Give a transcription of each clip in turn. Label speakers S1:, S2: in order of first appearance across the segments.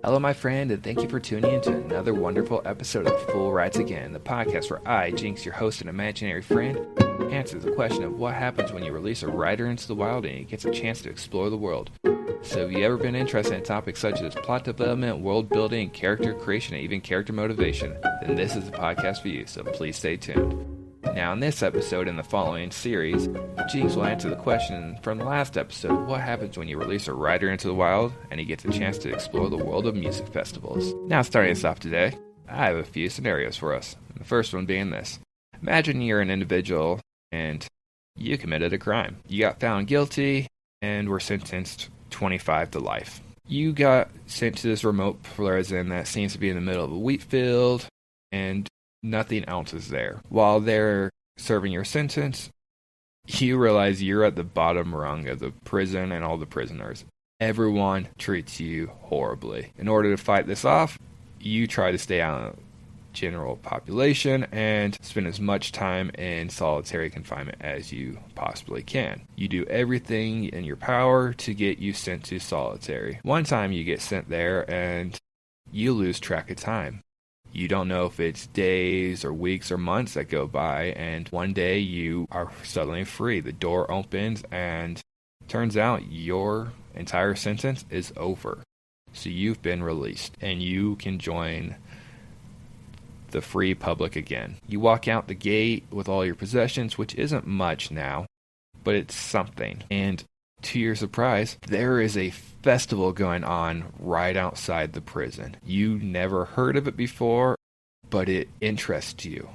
S1: Hello, my friend, and thank you for tuning in to another wonderful episode of Full Rides Again, the podcast where I, Jinx, your host and imaginary friend, answers the question of what happens when you release a writer into the wild and he gets a chance to explore the world. So have you ever been interested in topics such as plot development, world building, character creation, and even character motivation? Then this is the podcast for you, so please stay tuned. Now in this episode and the following series, Jinx will answer the question from the last episode, what happens when you release a writer into the wild and he gets a chance to explore the world of music festivals. Now starting us off today, I have a few scenarios for us. The first one being this. Imagine you're an individual and you committed a crime. You got found guilty and were sentenced 25 to life. You got sent to this remote prison that seems to be in the middle of a wheat field and nothing else is there. While they're serving your sentence, you realize you're at the bottom rung of the prison and all the prisoners. Everyone treats you horribly. In order to fight this off, you try to stay out of the general population and spend as much time in solitary confinement as you possibly can. You do everything in your power to get you sent to solitary. One time you get sent there and you lose track of time. You don't know if it's days or weeks or months that go by, and one day you are suddenly free. The door opens, and turns out your entire sentence is over. So you've been released, and you can join the free public again. You walk out the gate with all your possessions, which isn't much now, but it's something. And to your surprise, there is a festival going on right outside the prison. You never heard of it before, but it interests you.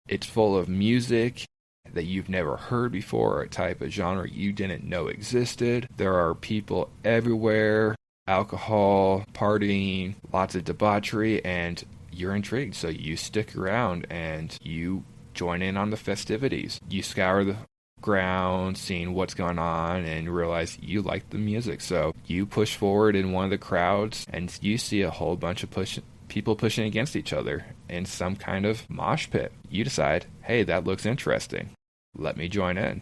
S1: It's full of music that you've never heard before, or a type of genre you didn't know existed. There are people everywhere, alcohol, partying, lots of debauchery, and you're intrigued. So you stick around and you join in on the festivities. You scour the ground, seeing what's going on, and realize you like the music. So you push forward in one of the crowds and you see a whole bunch of people pushing against each other in some kind of mosh pit. You decide, hey, that looks interesting. Let me join in.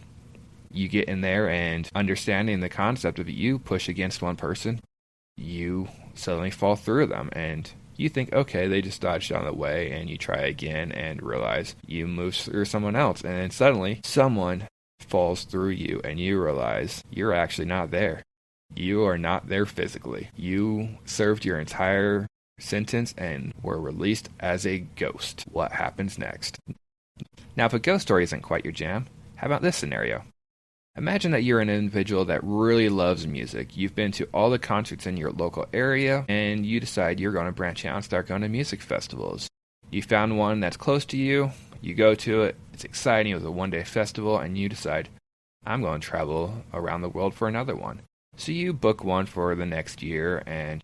S1: You get in there, and understanding the concept of you push against one person, you suddenly fall through them, and you think, okay, they just dodged out of the way, and you try again and realize you move through someone else, and then suddenly someone falls through you and you realize you're actually not there. You are not there physically. You served your entire sentence and were released as a ghost. What happens next? Now, if a ghost story isn't quite your jam, how about this scenario? Imagine that you're an individual that really loves music. You've been to all the concerts in your local area and you decide you're going to branch out and start going to music festivals. You found one that's close to you. You go to it, it's exciting, it was a one-day festival, and you decide, I'm going to travel around the world for another one. So you book one for the next year and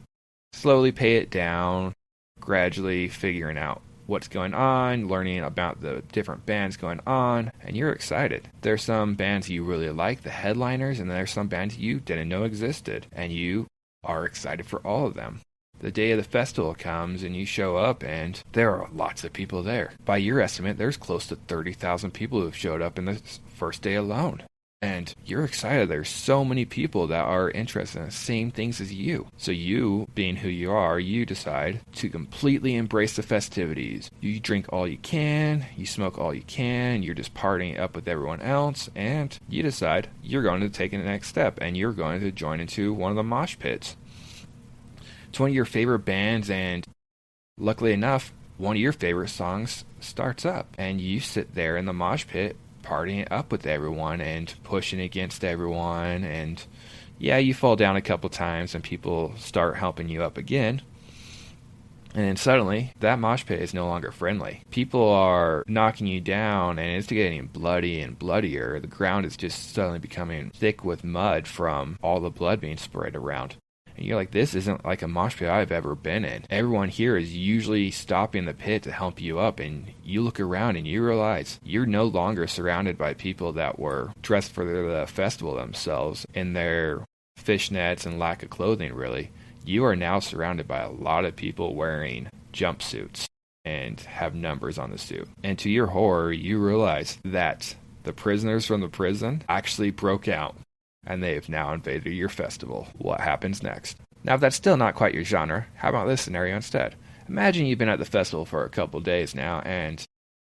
S1: slowly pay it down, gradually figuring out what's going on, learning about the different bands going on, and you're excited. There's some bands you really like, the headliners, and there's some bands you didn't know existed, and you are excited for all of them. The day of the festival comes and you show up and there are lots of people there. By your estimate, there's close to 30,000 people who've showed up in the first day alone. And you're excited. There's so many people that are interested in the same things as you. So you, being who you are, you decide to completely embrace the festivities. You drink all you can, you smoke all you can, you're just partying up with everyone else, and you decide you're going to take the next step and you're going to join into one of the mosh pits. It's one of your favorite bands, and luckily enough, one of your favorite songs starts up, and you sit there in the mosh pit partying up with everyone and pushing against everyone, and yeah, you fall down a couple times and people start helping you up again, and then suddenly that mosh pit is no longer friendly. People are knocking you down and it's getting bloody and bloodier. The ground is just suddenly becoming thick with mud from all the blood being sprayed around. And you're like, this isn't like a mosh pit I've ever been in. Everyone here is usually stopping the pit to help you up, and you look around and you realize you're no longer surrounded by people that were dressed for the festival themselves in their fishnets and lack of clothing, really. You are now surrounded by a lot of people wearing jumpsuits and have numbers on the suit. And to your horror, you realize that the prisoners from the prison actually broke out and they've now invaded your festival. What happens next? Now, if that's still not quite your genre, how about this scenario instead? Imagine you've been at the festival for a couple days now, and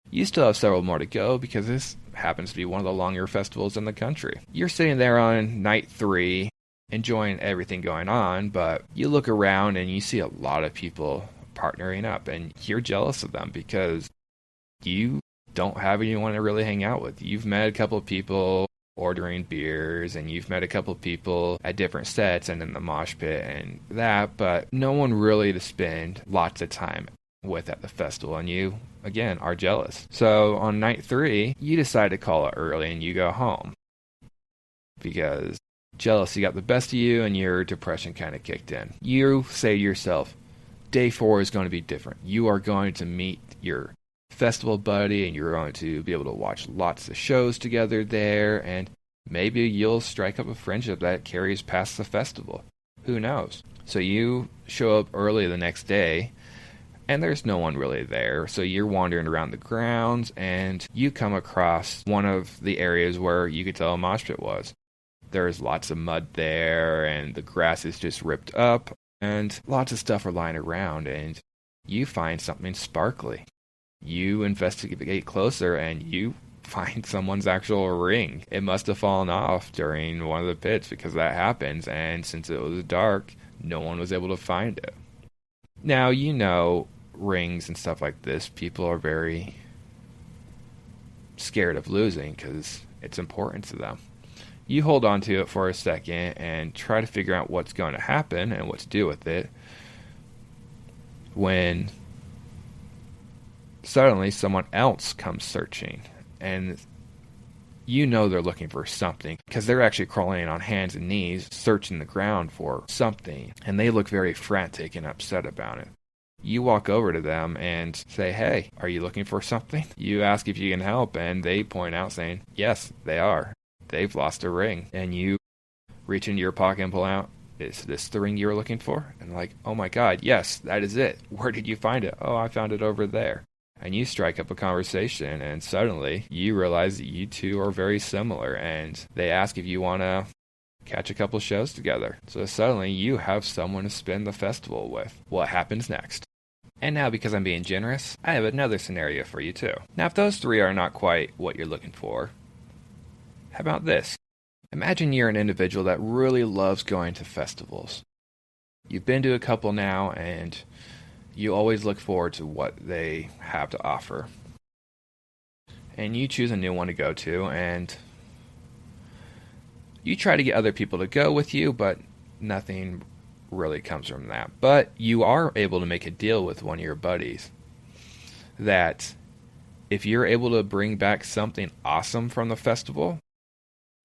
S1: you still have several more to go because this happens to be one of the longer festivals in the country. You're sitting there on night 3, enjoying everything going on, but you look around and you see a lot of people partnering up, and you're jealous of them because you don't have anyone to really hang out with. You've met a couple of people ordering beers, and you've met a couple of people at different sets and in the mosh pit and that, but no one really to spend lots of time with at the festival, and you, again, are jealous. So on night 3, you decide to call it early and you go home because jealousy got the best of you and your depression kind of kicked in. You say to yourself, day 4 is going to be different. You are going to meet your festival buddy, and you're going to be able to watch lots of shows together there, and maybe you'll strike up a friendship that carries past the festival. Who knows? So you show up early the next day, and there's no one really there, so you're wandering around the grounds, and you come across one of the areas where you could tell a mosh pit was. There's lots of mud there, and the grass is just ripped up, and lots of stuff are lying around, and you find something sparkly. You investigate closer, and you find someone's actual ring. It must have fallen off during one of the pits because that happens, and since it was dark, no one was able to find it. Now, you know, rings and stuff like this, people are very scared of losing because it's important to them. You hold on to it for a second and try to figure out what's going to happen and what to do with it when suddenly someone else comes searching, and you know they're looking for something because they're actually crawling on hands and knees searching the ground for something, and they look very frantic and upset about it. You walk over to them and say, hey, are you looking for something? You ask if you can help, and they point out saying, yes, they are. They've lost a ring. And you reach into your pocket and pull out, is this the ring you were looking for? And like, oh my God, yes, that is it. Where did you find it? Oh, I found it over there. And you strike up a conversation, and suddenly you realize that you two are very similar, and they ask if you want to catch a couple shows together. So suddenly you have someone to spend the festival with. What happens next? And now, because I'm being generous, I have another scenario for you too. Now, if those 3 are not quite what you're looking for, how about this? Imagine you're an individual that really loves going to festivals. You've been to a couple now, and you always look forward to what they have to offer. And you choose a new one to go to, and you try to get other people to go with you, but nothing really comes from that. But you are able to make a deal with one of your buddies that if you're able to bring back something awesome from the festival,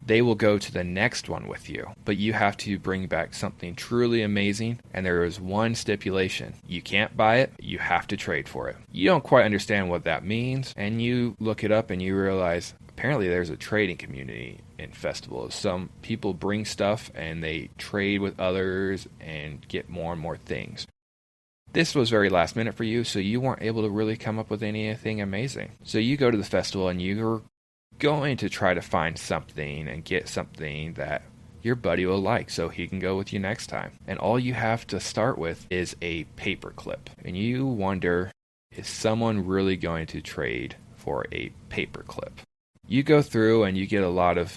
S1: they will go to the next one with you. But you have to bring back something truly amazing, and there is one stipulation. You can't buy it, you have to trade for it. You don't quite understand what that means, and you look it up and you realize apparently there's a trading community in festivals. Some people bring stuff and they trade with others and get more and more things. This was very last minute for you, so you weren't able to really come up with anything amazing. So you go to the festival and you're going to try to find something and get something that your buddy will like so he can go with you next time. And all you have to start with is a paper clip. And you wonder, is someone really going to trade for a paper clip? You go through and you get a lot of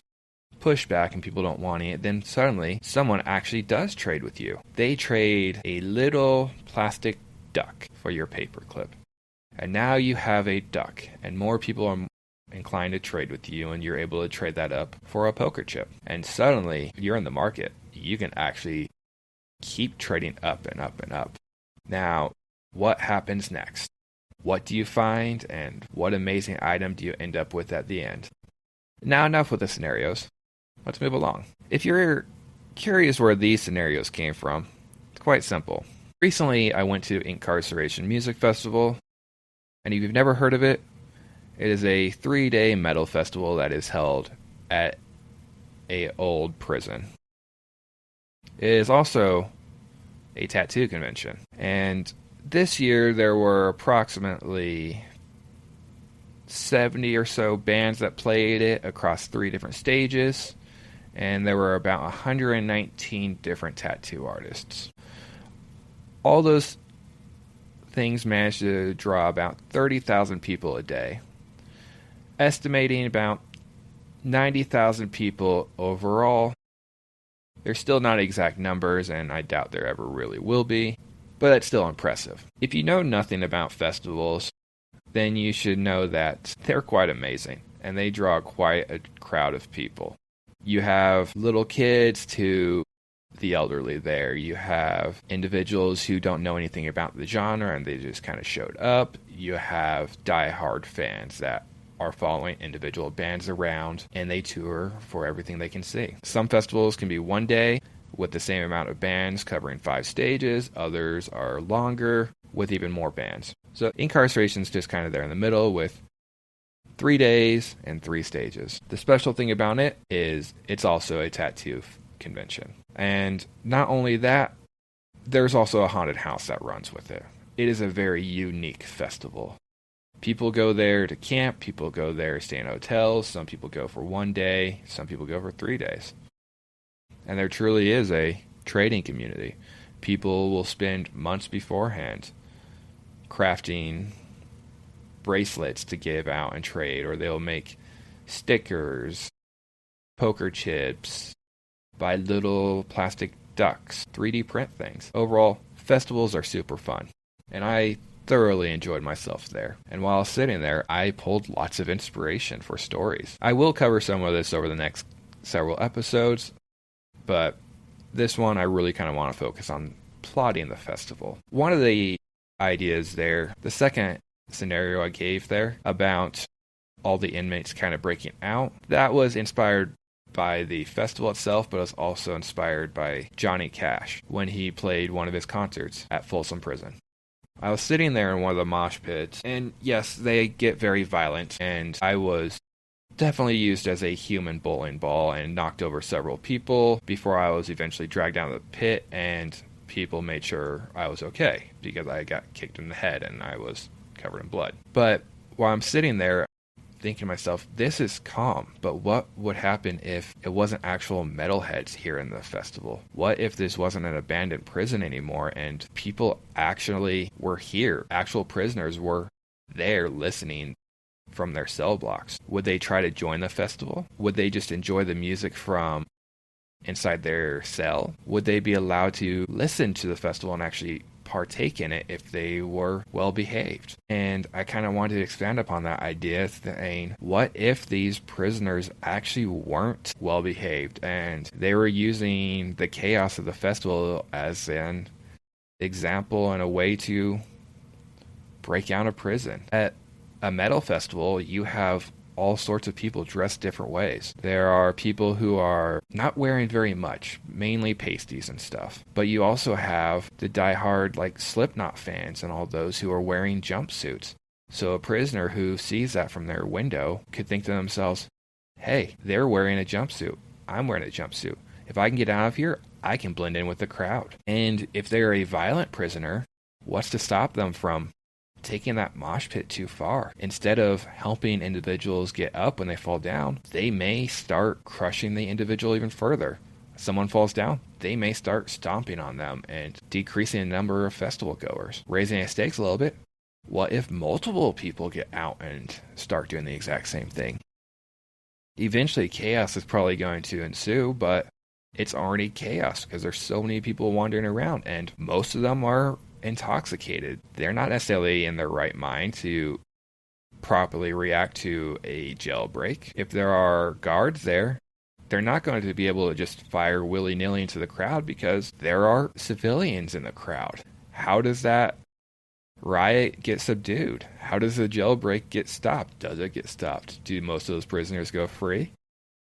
S1: pushback and people don't want it. Then suddenly someone actually does trade with you. They trade a little plastic duck for your paper clip. And now you have a duck, and more people are inclined to trade with you, and you're able to trade that up for a poker chip. And suddenly you're in the market. You can actually keep trading up and up and up. Now, what happens next? What do you find, and what amazing item do you end up with at the end? Now, enough with the scenarios. Let's move along. If you're curious where these scenarios came from, it's quite simple. Recently, I went to Inkcarceration Music Festival, and if you've never heard of it, it is a 3-day metal festival that is held at an old prison. It is also a tattoo convention. And this year there were approximately 70 or so bands that played it across 3 different stages. and there were about 119 different tattoo artists. All those things managed to draw about 30,000 people a day, estimating about 90,000 people overall. They're still not exact numbers, and I doubt there ever really will be, but it's still impressive. If you know nothing about festivals, then you should know that they're quite amazing, and they draw quite a crowd of people. You have little kids to the elderly there. You have individuals who don't know anything about the genre, and they just kind of showed up. You have die-hard fans that are following individual bands around, and they tour for everything they can see. Some festivals can be one day with the same amount of bands covering 5 stages. Others are longer with even more bands. So Inkcarceration's just kind of there in the middle with 3 days and 3 stages. The special thing about it is it's also a tattoo convention. And not only that, there's also a haunted house that runs with it. It is a very unique festival. People go there to camp, people go there to stay in hotels, some people go for 1 day, some people go for 3 days. And there truly is a trading community. People will spend months beforehand crafting bracelets to give out and trade, or they'll make stickers, poker chips, buy little plastic ducks, 3D print things. Overall, festivals are super fun, and I thoroughly enjoyed myself there. And while sitting there, I pulled lots of inspiration for stories. I will cover some of this over the next several episodes, but this one I really kind of want to focus on plotting the festival. One of the ideas there, the second scenario I gave there about all the inmates kind of breaking out, that was inspired by the festival itself, but it was also inspired by Johnny Cash when he played one of his concerts at Folsom Prison. I was sitting there in one of the mosh pits, and yes, they get very violent, and I was definitely used as a human bowling ball and knocked over several people before I was eventually dragged down the pit, and people made sure I was okay because I got kicked in the head and I was covered in blood. But while I'm sitting there thinking to myself, this is calm, but what would happen if it wasn't actual metalheads here in the festival? What if this wasn't an abandoned prison anymore and people actually were here? Actual prisoners were there listening from their cell blocks. Would they try to join the festival? Would they just enjoy the music from inside their cell? Would they be allowed to listen to the festival and actually partake in it if they were well behaved? And I kind of wanted to expand upon that idea, saying, what if these prisoners actually weren't well behaved and they were using the chaos of the festival as an example and a way to break out of prison? At a metal festival, you have all sorts of people dressed different ways. There are people who are not wearing very much, mainly pasties and stuff. But you also have the diehard like Slipknot fans and all those who are wearing jumpsuits. So a prisoner who sees that from their window could think to themselves, hey, they're wearing a jumpsuit. I'm wearing a jumpsuit. If I can get out of here, I can blend in with the crowd. And if they're a violent prisoner, what's to stop them from taking that mosh pit too far? Instead of helping individuals get up when they fall down, they may start crushing the individual even further. Someone falls down, they may start stomping on them and decreasing the number of festival goers. Raising the stakes a little bit, what if multiple people get out and start doing the exact same thing? Eventually chaos is probably going to ensue, but it's already chaos because there's so many people wandering around, and most of them are intoxicated. They're not necessarily in their right mind to properly react to a jailbreak. If there are guards there, they're not going to be able to just fire willy-nilly into the crowd because there are civilians in the crowd. How does that riot get subdued? How does the jailbreak get stopped? Does it get stopped? Do most of those prisoners go free?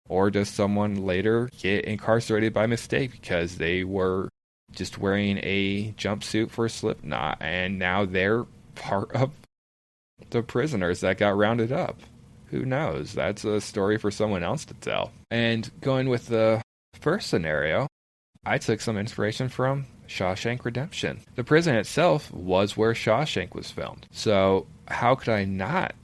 S1: Or does someone later get incarcerated by mistake because they were just wearing a jumpsuit for Slipknot, and now they're part of the prisoners that got rounded up? Who knows? That's a story for someone else to tell. And going with the first scenario, I took some inspiration from Shawshank Redemption. The prison itself was where Shawshank was filmed. So how could I not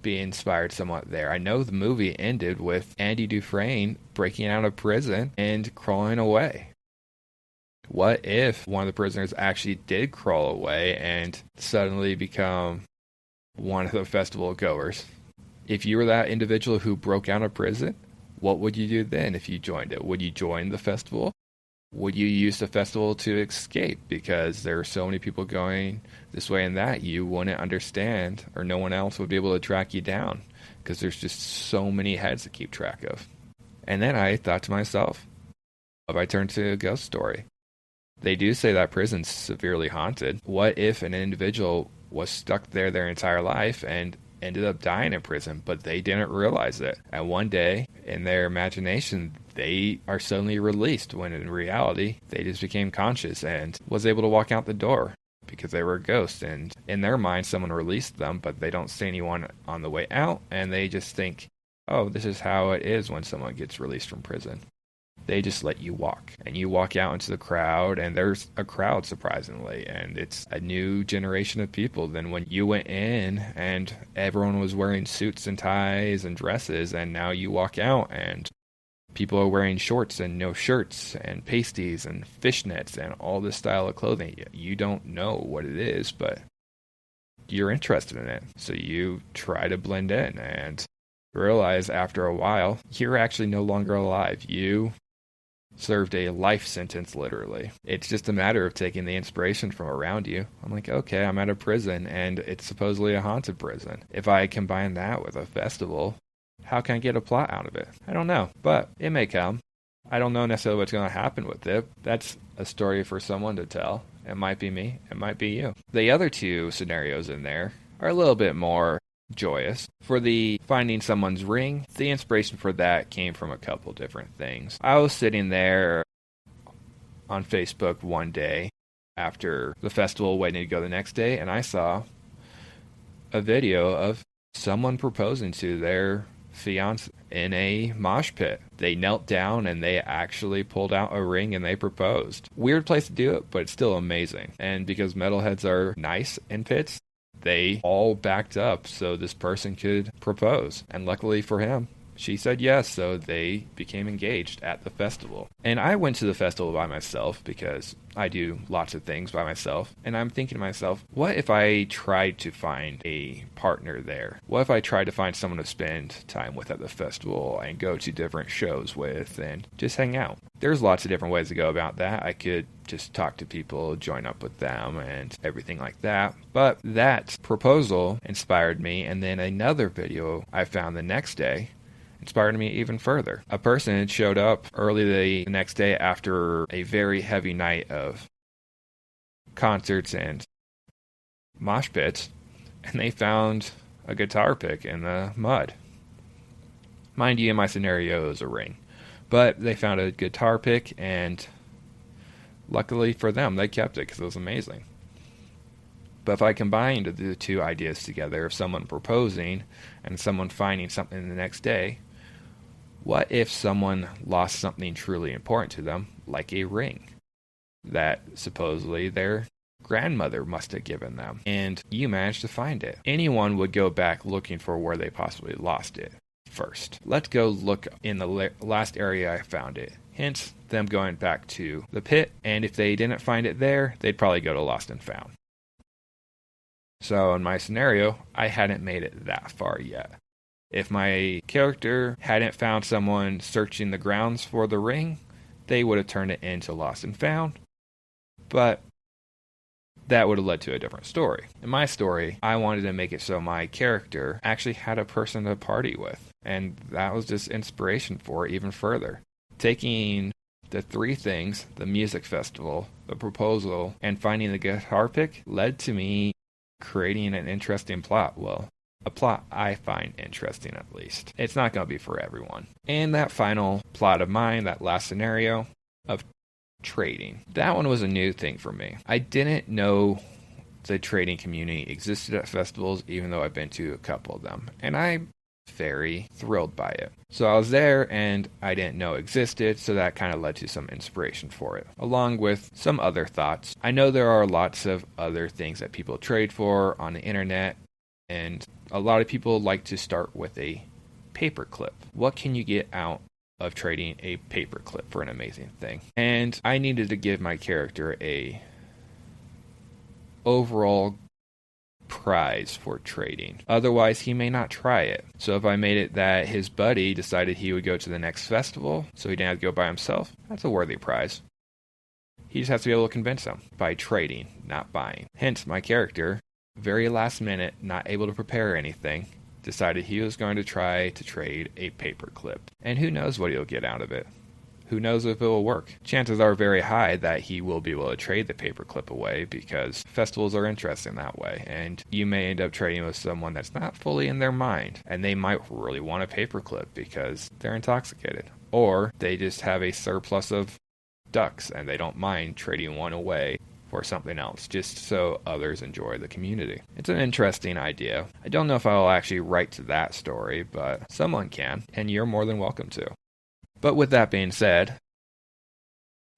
S1: be inspired somewhat there. I know the movie ended with Andy Dufresne breaking out of prison and crawling away. What if one of the prisoners actually did crawl away and suddenly become one of the festival goers? If you were that individual who broke out of prison, what would you do then if you joined it? Would you join the festival? Would you use the festival to escape because there are so many people going this way and that you wouldn't understand, or no one else would be able to track you down because there's just so many heads to keep track of? And then I thought to myself, if I turned to a ghost story? They do say that prison's severely haunted. What if an individual was stuck there their entire life and ended up dying in prison, but they didn't realize it? And one day, in their imagination, they are suddenly released, when in reality, they just became conscious and was able to walk out the door because they were a ghost. And in their mind, someone released them, but they don't see anyone on the way out, and they just think, oh, this is how it is when someone gets released from prison. They just let you walk, and you walk out into the crowd, and there's a crowd, surprisingly, and it's a new generation of people than when you went in and everyone was wearing suits and ties and dresses, and now you walk out and people are wearing shorts and no shirts and pasties and fishnets and all this style of clothing. You don't know what it is, but you're interested in it, so you try to blend in and realize after a while you're actually no longer alive. You served a life sentence, literally. It's just a matter of taking the inspiration from around you. I'm like, okay, I'm at a prison, and it's supposedly a haunted prison. If I combine that with a festival, how can I get a plot out of it? I don't know, but it may come. I don't know necessarily what's going to happen with it. That's a story for someone to tell. It might be me, it might be you. The other two scenarios in there are a little bit more joyous. For the finding someone's ring, the inspiration for that came from a couple different things. I was sitting there on Facebook one day after the festival, waiting to go the next day, and I saw a video of someone proposing to their fiance in a mosh pit. They knelt down and they actually pulled out a ring and they proposed. Weird place to do it, but it's still amazing. And because metalheads are nice in pits, they all backed up so this person could propose. And luckily for him, she said yes, so they became engaged at the festival. And I went to the festival by myself because I do lots of things by myself. And I'm thinking to myself, what if I tried to find a partner there? What if I tried to find someone to spend time with at the festival and go to different shows with and just hang out? There's lots of different ways to go about that. I could just talk to people, join up with them, and everything like that. But that proposal inspired me, and then another video I found the next day inspired me even further. A person had showed up early the next day after a very heavy night of concerts and mosh pits, and they found a guitar pick in the mud. Mind you, in my scenario, it was a ring. But they found a guitar pick, and luckily for them, they kept it because it was amazing. But if I combined the two ideas together of someone proposing and someone finding something the next day, what if someone lost something truly important to them, like a ring that supposedly their grandmother must have given them, and you managed to find it? Anyone would go back looking for where they possibly lost it first. Let's go look in the last area I found it. Hence, them going back to the pit, and if they didn't find it there, they'd probably go to Lost and Found. So in my scenario, I hadn't made it that far yet. If my character hadn't found someone searching the grounds for the ring, they would have turned it into Lost and Found. But that would have led to a different story. In my story, I wanted to make it so my character actually had a person to party with. And that was just inspiration for it even further. Taking the three things, the music festival, the proposal, and finding the guitar pick, led to me creating an interesting plot. Well, a plot I find interesting, at least. It's not going to be for everyone. And that final plot of mine, that last scenario of trading, that one was a new thing for me. I didn't know the trading community existed at festivals, even though I've been to a couple of them. And I'm very thrilled by it. So I was there and I didn't know it existed, so that kind of led to some inspiration for it, along with some other thoughts. I know there are lots of other things that people trade for on the internet, and A lot of people like to start with a paperclip. What can you get out of trading a paperclip for an amazing thing? And I needed to give my character a overall prize for trading. Otherwise, he may not try it. So if I made it that his buddy decided he would go to the next festival, so he didn't have to go by himself, that's a worthy prize. He just has to be able to convince him by trading, not buying. Hence, my character, very last minute, not able to prepare anything, decided he was going to try to trade a paperclip. And who knows what he'll get out of it. Who knows if it will work? Chances are very high that he will be able to trade the paperclip away because festivals are interesting that way. And you may end up trading with someone that's not fully in their mind. And they might really want a paperclip because they're intoxicated. Or they just have a surplus of ducks and they don't mind trading one away for something else, just so others enjoy the community. It's an interesting idea. I don't know if I'll actually write to that story, but someone can, and you're more than welcome to. But with that being said,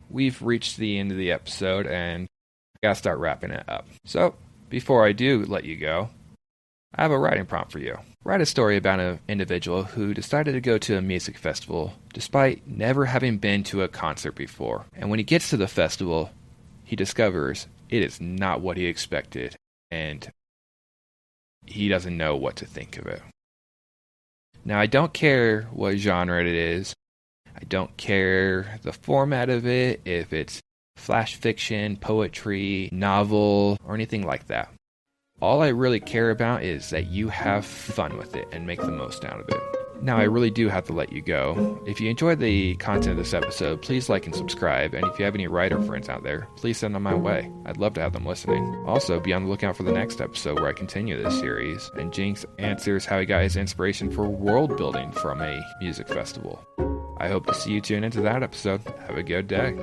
S1: we've reached the end of the episode, and I gotta start wrapping it up. So, before I do let you go, I have a writing prompt for you. Write a story about an individual who decided to go to a music festival despite never having been to a concert before. And when he gets to the festival, he discovers it is not what he expected, and he doesn't know what to think of it. Now, I don't care what genre it is. I don't care the format of it, if it's flash fiction, poetry, novel, or anything like that. All I really care about is that you have fun with it and make the most out of it. Now, I really do have to let you go. If you enjoyed the content of this episode, please like and subscribe. And if you have any writer friends out there, please send them my way. I'd love to have them listening. Also, be on the lookout for the next episode where I continue this series, and Jinx answers how he got his inspiration for world building from a music festival. I hope to see you tune into that episode. Have a good day.